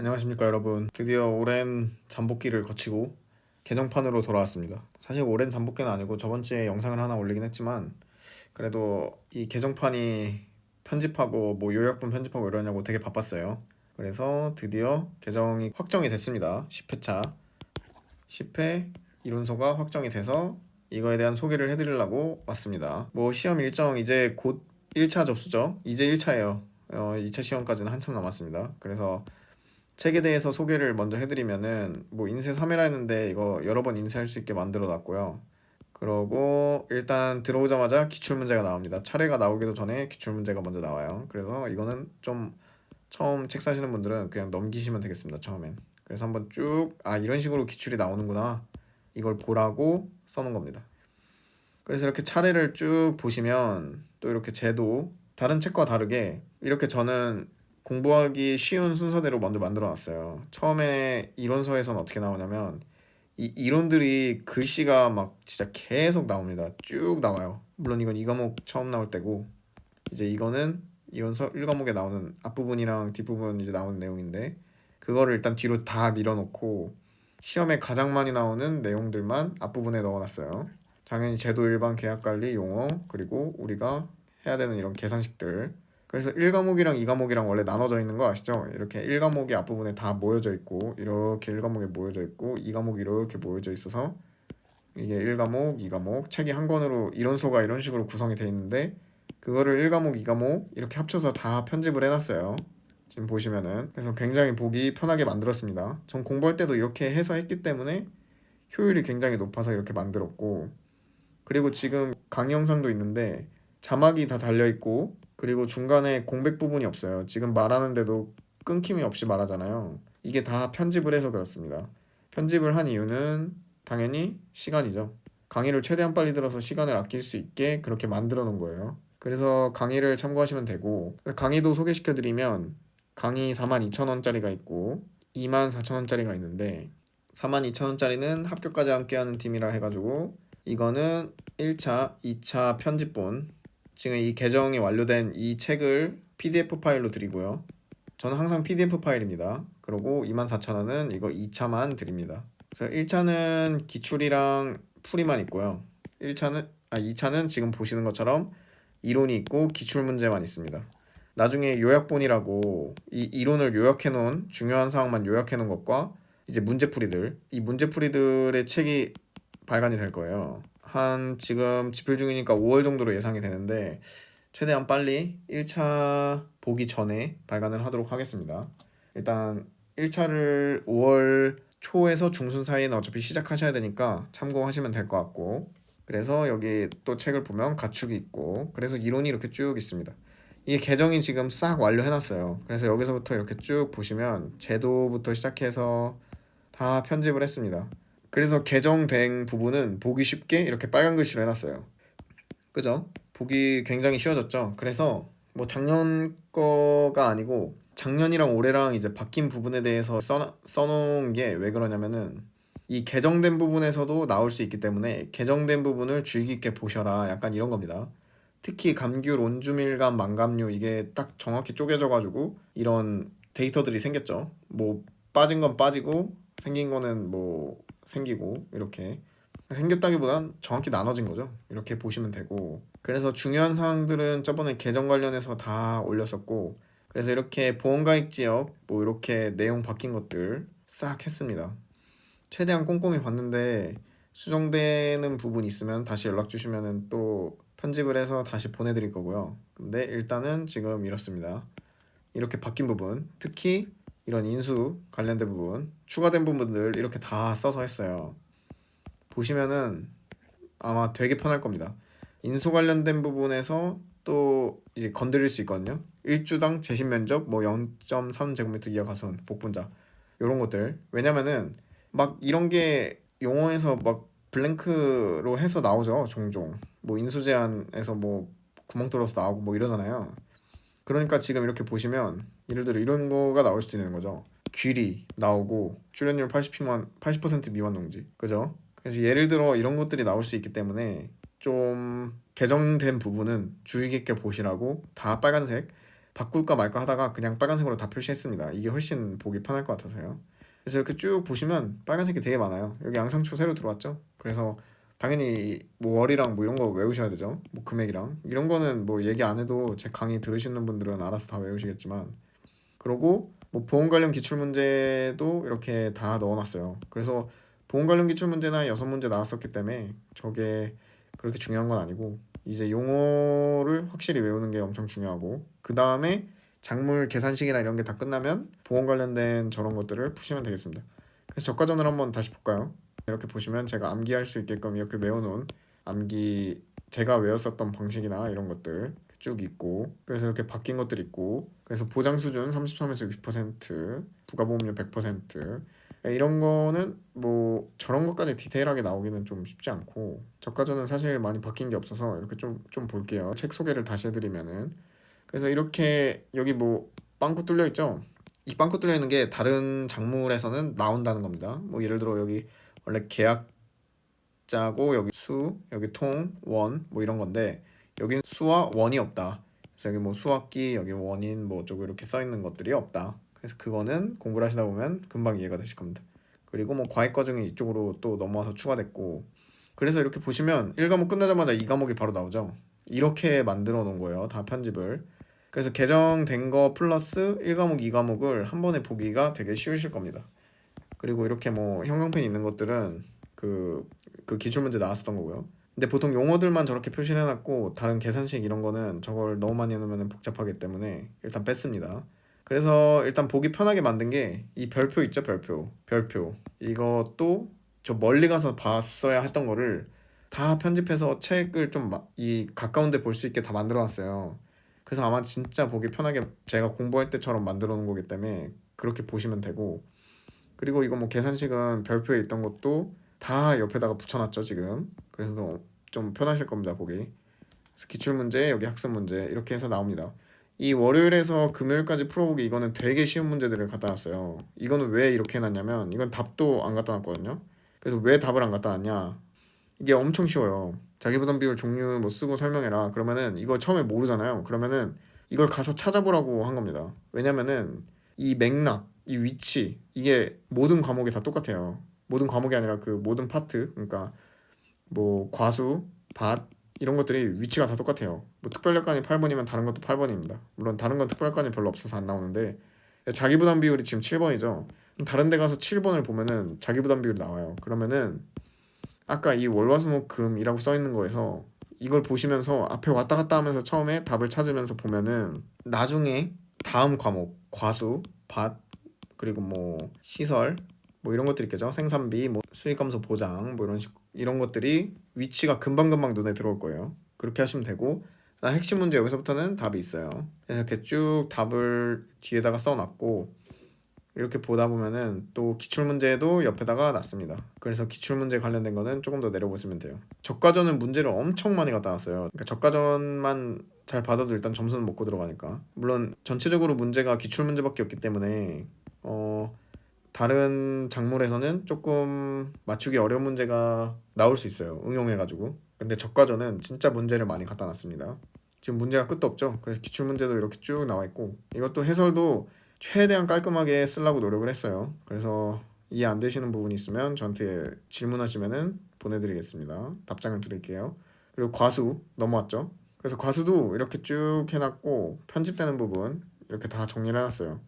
안녕하십니까 여러분. 드디어 오랜 잠복기를 거치고 개정판으로 돌아왔습니다. 사실 오랜 잠복기는 아니고 저번주에 영상을 하나 올리긴 했지만 그래도 이 개정판이 편집하고 뭐 요약본 편집하고 이러냐고 되게 바빴어요. 그래서 드디어 개정이 확정이 됐습니다. 10회차 10회 이론서가 확정이 돼서 이거에 대한 소개를 해드리려고 왔습니다. 뭐 시험 일정 이제 곧 1차 접수죠. 이제 1차예요. 2차 시험까지는 한참 남았습니다. 그래서 책에 대해서 소개를 먼저 해드리면은 뭐 인쇄 3회라 했는데 이거 여러 번 인쇄할 수 있게 만들어 놨고요. 그러고 일단 들어오자마자 기출문제가 나옵니다. 차례가 나오기도 전에 기출문제가 먼저 나와요. 그래서 이거는 좀 처음 책 사시는 분들은 그냥 넘기시면 되겠습니다. 처음엔. 그래서 한번 쭉 이런 식으로 기출이 나오는구나. 이걸 보라고 써놓은 겁니다. 그래서 이렇게 차례를 쭉 보시면 또 이렇게 제도 다른 책과 다르게 이렇게 저는 공부하기 쉬운 순서대로 먼저 만들어 놨어요. 처음에 이론서에서는 어떻게 나오냐면 이 이론들이 글씨가 막 진짜 계속 나옵니다. 쭉 나와요. 물론 이건 이 과목 처음 나올 때고 이제 이거는 이론서 1과목에 나오는 앞부분이랑 뒷부분 이제 나오는 내용인데 그거를 일단 뒤로 다 밀어놓고 시험에 가장 많이 나오는 내용들만 앞부분에 넣어놨어요. 당연히 제도 일반 계약관리 용어 그리고 우리가 해야 되는 이런 계산식들. 그래서 1과목이랑 2과목이랑 원래 나눠져 있는 거 아시죠? 이렇게 1과목이 앞부분에 다 모여져 있고 이렇게 1과목에 모여져 있고 2과목이 이렇게 모여져 있어서 이게 1과목, 2과목 책이 한 권으로 이론서가 이런 식으로 구성이 돼 있는데 그거를 1과목, 2과목 이렇게 합쳐서 다 편집을 해놨어요. 지금 보시면은 그래서 굉장히 보기 편하게 만들었습니다. 전 공부할 때도 이렇게 해서 했기 때문에 효율이 굉장히 높아서 이렇게 만들었고 그리고 지금 강의 영상도 있는데 자막이 다 달려있고 그리고 중간에 공백 부분이 없어요. 지금 말하는데도 끊김이 없이 말하잖아요. 이게 다 편집을 해서 그렇습니다. 편집을 한 이유는 당연히 시간이죠. 강의를 최대한 빨리 들어서 시간을 아낄 수 있게 그렇게 만들어 놓은 거예요. 그래서 강의를 참고하시면 되고 강의도 소개시켜드리면 강의 42,000원짜리가 있고 24,000원짜리가 있는데 42,000원짜리는 합격까지 함께하는 팀이라 해가지고 이거는 1차, 2차 편집본 지금 이 개정이 완료된 이 책을 PDF 파일로 드리고요. 저는 항상 PDF 파일입니다. 그리고 24,000원은 이거 2차만 드립니다. 그래서 1차는 기출이랑 풀이만 있고요. 2차는 지금 보시는 것처럼 이론이 있고 기출 문제만 있습니다. 나중에 요약본이라고 이 이론을 요약해 놓은 중요한 사항만 요약해 놓은 것과 이제 문제풀이들 이 문제풀이들의 책이 발간이 될 거예요. 한 지금 집필 중이니까 5월 정도로 예상이 되는데 최대한 빨리 1차 보기 전에 발간을 하도록 하겠습니다. 일단 1차를 5월 초에서 중순 사이에는 어차피 시작하셔야 되니까 참고하시면 될 것 같고 그래서 여기 또 책을 보면 가축이 있고 그래서 이론이 이렇게 쭉 있습니다. 이게 개정이 지금 싹 완료해놨어요. 그래서 여기서부터 이렇게 쭉 보시면 제도부터 시작해서 다 편집을 했습니다. 그래서 개정된 부분은 보기 쉽게 이렇게 빨간 글씨로 해놨어요. 그죠? 보기 굉장히 쉬워졌죠. 그래서 뭐 작년 거가 아니고 작년이랑 올해랑 이제 바뀐 부분에 대해서 써놓은 게 왜 그러냐면은 이 개정된 부분에서도 나올 수 있기 때문에 개정된 부분을 주의 깊게 보셔라 약간 이런 겁니다. 특히 감귤, 온주밀감, 망감류 이게 딱 정확히 쪼개져 가지고 이런 데이터들이 생겼죠. 뭐 빠진 건 빠지고 생긴 거는 뭐 생기고 이렇게 생겼다기보단 정확히 나눠진 거죠. 이렇게 보시면 되고 그래서 중요한 사항들은 저번에 개정 관련해서 다 올렸었고 그래서 이렇게 보험가입 지역 뭐 이렇게 내용 바뀐 것들 싹 했습니다. 최대한 꼼꼼히 봤는데 수정되는 부분 있으면 다시 연락 주시면은 또 편집을 해서 다시 보내드릴 거고요. 근데 일단은 지금 이렇습니다. 이렇게 바뀐 부분, 특히 이런 인수 관련된 부분, 추가된 부분들 이렇게 다 써서 했어요. 보시면은 아마 되게 편할 겁니다. 인수 관련된 부분에서 또 이제 건드릴 수 있거든요. 1주당 재심 면적 뭐 0.3제곱미터 이하 가순 복분자 이런 것들. 왜냐면은 막 이런 게 용어에서 막 블랭크로 해서 나오죠. 종종. 뭐 인수 제한에서 뭐 구멍 뚫어서 나오고 뭐 이러잖아요. 그러니까 지금 이렇게 보시면 예를 들어 이런 거가 나올 수도 있는 거죠. 귀리 나오고 출연율 80% 미만 농지. 그죠? 그래서 예를 들어 이런 것들이 나올 수 있기 때문에 좀 개정된 부분은 주의 깊게 보시라고 다 빨간색 바꿀까 말까 하다가 그냥 빨간색으로 다 표시했습니다. 이게 훨씬 보기 편할 것 같아서요. 그래서 이렇게 쭉 보시면 빨간색이 되게 많아요. 여기 양상추 새로 들어왔죠. 그래서 당연히 뭐 월이랑 뭐 이런 거 외우셔야 되죠. 뭐 금액이랑 이런 거는 뭐 얘기 안 해도 제 강의 들으시는 분들은 알아서 다 외우시겠지만, 그러고 뭐 보험 관련 기출 문제도 이렇게 다 넣어놨어요. 그래서 보험 관련 기출 문제나 6문제 나왔었기 때문에 저게 그렇게 중요한 건 아니고, 이제 용어를 확실히 외우는 게 엄청 중요하고, 그 다음에 작물 계산식이나 이런 게 다 끝나면 보험 관련된 저런 것들을 푸시면 되겠습니다. 그래서 저과전을 한번 다시 볼까요? 이렇게 보시면 제가 암기할 수 있게끔 이렇게 외워놓은 암기, 제가 외웠었던 방식이나 이런 것들 쭉 있고, 그래서 이렇게 바뀐 것들 있고, 그래서 보장 수준 33에서 60%, 부가보험료 100%, 이런 거는 뭐 저런 것까지 디테일하게 나오기는 좀 쉽지 않고, 저가전은 사실 많이 바뀐 게 없어서 이렇게 좀 볼게요. 책 소개를 다시 해드리면은, 그래서 이렇게 여기 뭐 빵꾸 뚫려 있죠. 이 빵꾸 뚫려 있는 게 다른 작물에서는 나온다는 겁니다. 뭐 예를 들어 여기 원래 계약자고 여기 수, 여기 통, 원 뭐 이런 건데, 여긴 수와 원이 없다. 그래서 여기 뭐 수학기, 여기 원인 뭐 어쩌고 이렇게 써 있는 것들이 없다. 그래서 그거는 공부를 하시다 보면 금방 이해가 되실 겁니다. 그리고 뭐 과외 과정이 이쪽으로 또 넘어와서 추가됐고, 그래서 이렇게 보시면 1과목 끝나자마자 2과목이 바로 나오죠. 이렇게 만들어 놓은 거예요. 다 편집을. 그래서 개정된 거 플러스 1과목, 2과목을 한 번에 보기가 되게 쉬우실 겁니다. 그리고 이렇게 뭐 형광펜 있는 것들은 그 기출문제 나왔었던 거고요. 근데 보통 용어들만 저렇게 표시를 해놨고 다른 계산식 이런 거는 저걸 너무 많이 해놓으면 복잡하기 때문에 일단 뺐습니다. 그래서 일단 보기 편하게 만든 게 이 별표 있죠, 별표 이것도 저 멀리 가서 봤어야 했던 거를 다 편집해서 책을 좀 이 가까운 데 볼 수 있게 다 만들어 놨어요. 그래서 아마 진짜 보기 편하게 제가 공부할 때처럼 만들어 놓은 거기 때문에 그렇게 보시면 되고, 그리고 이거 뭐 계산식은 별표에 있던 것도 다 옆에다가 붙여놨죠 지금. 그래서 좀 편하실 겁니다 보기. 그래서 기출문제, 여기 학습문제 이렇게 해서 나옵니다. 이 월요일에서 금요일까지 풀어보기, 이거는 되게 쉬운 문제들을 갖다 놨어요. 이거는 왜 이렇게 해놨냐면 이건 답도 안 갖다 놨거든요. 그래서 왜 답을 안 갖다 놨냐, 이게 엄청 쉬워요. 자기부담 비율 종류 뭐 쓰고 설명해라 그러면은 이거 처음에 모르잖아요. 그러면은 이걸 가서 찾아보라고 한 겁니다. 왜냐면은 이 맥락, 이 위치, 이게 모든 과목이 다 똑같아요. 모든 과목이 아니라 그 모든 파트, 그러니까 뭐 과수, 밭 이런 것들이 위치가 다 똑같아요. 뭐 특별력간이 8번이면 다른 것도 8번입니다. 물론 다른 건 특별력간이 별로 없어서 안 나오는데, 자기부담 비율이 지금 7번이죠. 다른 데 가서 7번을 보면은 자기부담 비율이 나와요. 그러면은 아까 이 월화수목금이라고 써 있는 거에서 이걸 보시면서 앞에 왔다 갔다 하면서 처음에 답을 찾으면서 보면은 나중에 다음 과목 과수, 밭, 그리고 뭐 시설 뭐 이런 것들 있겠죠. 생산비, 뭐 수익감소 보장 뭐 이런 것들이 위치가 금방금방 눈에 들어올 거예요. 그렇게 하시면 되고, 핵심 문제 여기서부터는 답이 있어요. 그래서 이렇게 쭉 답을 뒤에다가 써놨고, 이렇게 보다 보면은 또 기출문제도 옆에다가 놨습니다. 그래서 기출문제 관련된 거는 조금 더 내려보시면 돼요. 저과전은 문제를 엄청 많이 갖다 놨어요. 그러니까 저과전만 잘 받아도 일단 점수는 먹고 들어가니까. 물론 전체적으로 문제가 기출문제밖에 없기 때문에 다른 작물에서는 조금 맞추기 어려운 문제가 나올 수 있어요. 응용해가지고. 근데 저과전은 진짜 문제를 많이 갖다 놨습니다. 지금 문제가 끝도 없죠. 그래서 기출문제도 이렇게 쭉 나와 있고, 이것도 해설도 최대한 깔끔하게 쓰려고 노력을 했어요. 그래서 이해 안 되시는 부분이 있으면 저한테 질문하시면은 보내드리겠습니다. 답장을 드릴게요. 그리고 과수 넘어왔죠. 그래서 과수도 이렇게 쭉 해놨고 편집되는 부분 이렇게 다 정리를 해놨어요.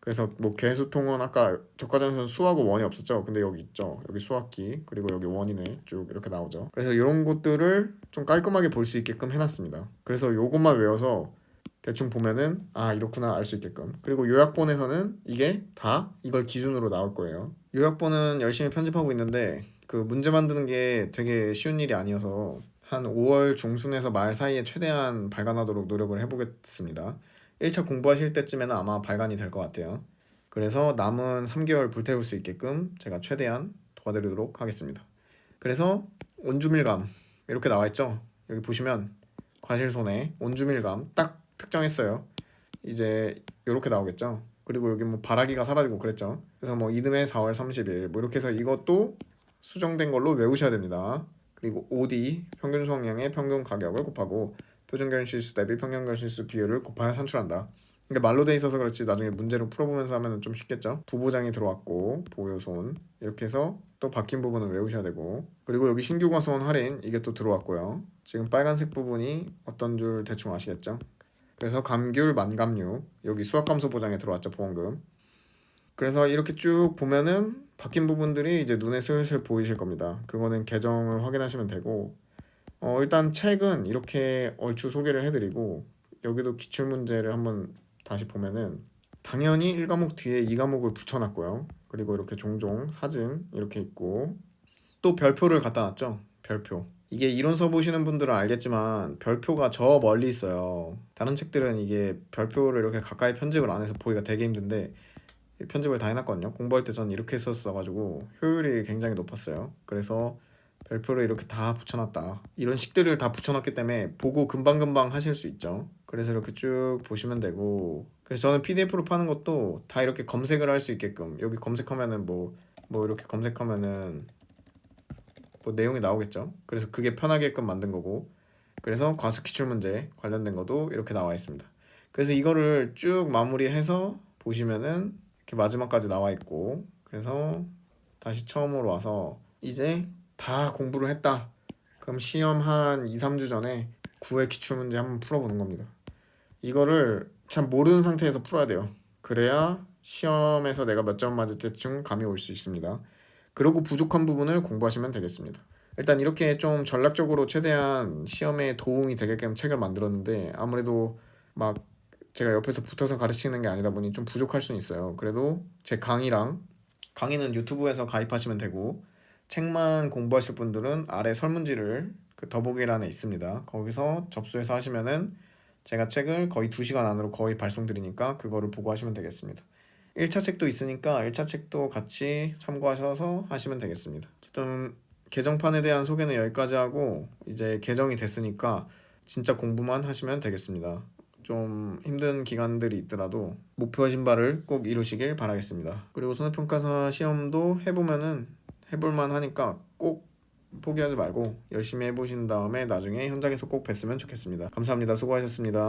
그래서 뭐 개수통은 아까 저과전에서는 수하고 원이 없었죠. 근데 여기 있죠. 여기 수학기, 그리고 여기 원이네 쭉 이렇게 나오죠. 그래서 이런 것들을 좀 깔끔하게 볼 수 있게끔 해놨습니다. 그래서 요것만 외워서 대충 보면은 아 이렇구나 알 수 있게끔. 그리고 요약본에서는 이게 다 이걸 기준으로 나올 거예요. 요약본은 열심히 편집하고 있는데 그 문제 만드는 게 되게 쉬운 일이 아니어서 한 5월 중순에서 말 사이에 최대한 발간하도록 노력을 해보겠습니다. 1차 공부하실 때쯤에는 아마 발간이 될 것 같아요. 그래서 남은 3개월 불태울 수 있게끔 제가 최대한 도와드리도록 하겠습니다. 그래서 온주밀감 이렇게 나와 있죠. 여기 보시면 과실손해 온주밀감 딱 특정했어요. 이제 이렇게 나오겠죠. 그리고 여기 뭐 바라기가 사라지고 그랬죠. 그래서 뭐 이듬해 4월 30일 뭐 이렇게 해서 이것도 수정된 걸로 외우셔야 됩니다. 그리고 OD 평균 수확량의 평균 가격을 곱하고 표준 결실수 대비 평균 결실수 비율을 곱하여 산출한다. 그러니까 말로 돼 있어서 그렇지 나중에 문제로 풀어보면서 하면 좀 쉽겠죠. 부보장이 들어왔고 보효손 이렇게 해서 또 바뀐 부분은 외우셔야 되고, 그리고 여기 신규 과수원 할인 이게 또 들어왔고요. 지금 빨간색 부분이 어떤 줄 대충 아시겠죠? 그래서 감귤 만감류 여기 수학감소 보장에 들어왔죠, 보험금. 그래서 이렇게 쭉 보면은 바뀐 부분들이 이제 눈에 슬슬 보이실 겁니다. 그거는 계정을 확인하시면 되고, 일단 책은 이렇게 얼추 소개를 해드리고, 여기도 기출문제를 한번 다시 보면은 당연히 1과목 뒤에 2과목을 붙여놨고요. 그리고 이렇게 종종 사진 이렇게 있고, 또 별표를 갖다 놨죠. 별표. 이게 이론서 보시는 분들은 알겠지만 별표가 저 멀리 있어요. 다른 책들은 이게 별표를 이렇게 가까이 편집을 안 해서 보기가 되게 힘든데 편집을 다 해놨거든요. 공부할 때 저는 이렇게 했었어가지고 효율이 굉장히 높았어요. 그래서 별표를 이렇게 다 붙여놨다. 이런 식들을 다 붙여놨기 때문에 보고 금방금방 하실 수 있죠. 그래서 이렇게 쭉 보시면 되고, 그래서 저는 PDF로 파는 것도 다 이렇게 검색을 할 수 있게끔, 여기 검색하면은 뭐 이렇게 검색하면은 뭐 내용이 나오겠죠. 그래서 그게 편하게끔 만든 거고, 그래서 과수 기출 문제 관련된 것도 이렇게 나와 있습니다. 그래서 이거를 쭉 마무리해서 보시면은 이렇게 마지막까지 나와 있고, 그래서 다시 처음으로 와서 이제 다 공부를 했다. 그럼 시험 한 2, 3주 전에 9회 기출 문제 한번 풀어보는 겁니다. 이거를 참 모르는 상태에서 풀어야 돼요. 그래야 시험에서 내가 몇 점 맞을 때쯤 감이 올 수 있습니다. 그리고 부족한 부분을 공부하시면 되겠습니다. 일단 이렇게 좀 전략적으로 최대한 시험에 도움이 되게끔 책을 만들었는데, 아무래도 막 제가 옆에서 붙어서 가르치는 게 아니다 보니 좀 부족할 수는 있어요. 그래도 제 강의는 유튜브에서 가입하시면 되고, 책만 공부하실 분들은 아래 설문지를 그 더보기란에 있습니다. 거기서 접수해서 하시면은 제가 책을 거의 2시간 안으로 거의 발송드리니까 그거를 보고 하시면 되겠습니다. 1차 책도 있으니까 1차 책도 같이 참고하셔서 하시면 되겠습니다. 어쨌든 개정판에 대한 소개는 여기까지 하고, 이제 개정이 됐으니까 진짜 공부만 하시면 되겠습니다. 좀 힘든 기간들이 있더라도 목표하신 바를 꼭 이루시길 바라겠습니다. 그리고 손해평가사 시험도 해볼만 하니까 꼭 포기하지 말고 열심히 해보신 다음에 나중에 현장에서 꼭 뵀으면 좋겠습니다. 감사합니다. 수고하셨습니다.